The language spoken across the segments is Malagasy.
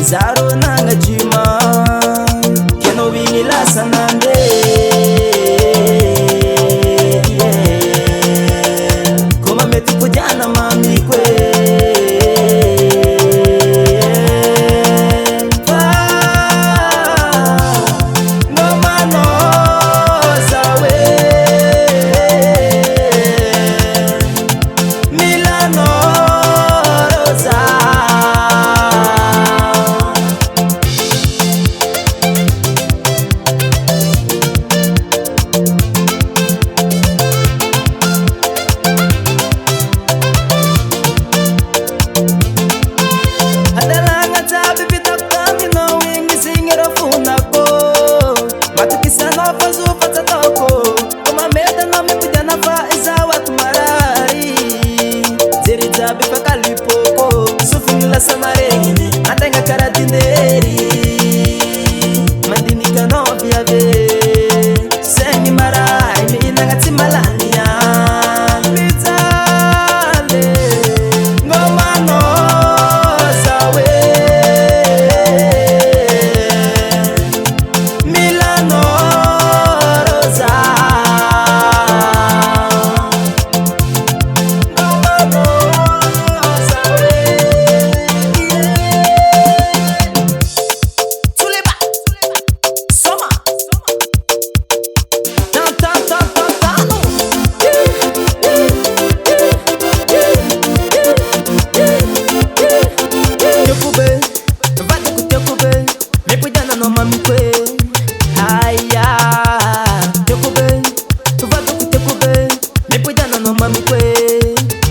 Zaro nanga jima Keno wingi la sanande Kuma metu kujana mami kwe Samareni, atenga cara dineri Mandinika no viave Sengi marai, mi inangati malania Mizale, ngoma no sawe Milano rosa Ngoma no sawe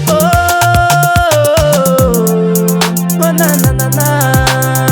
Oh, na na na na.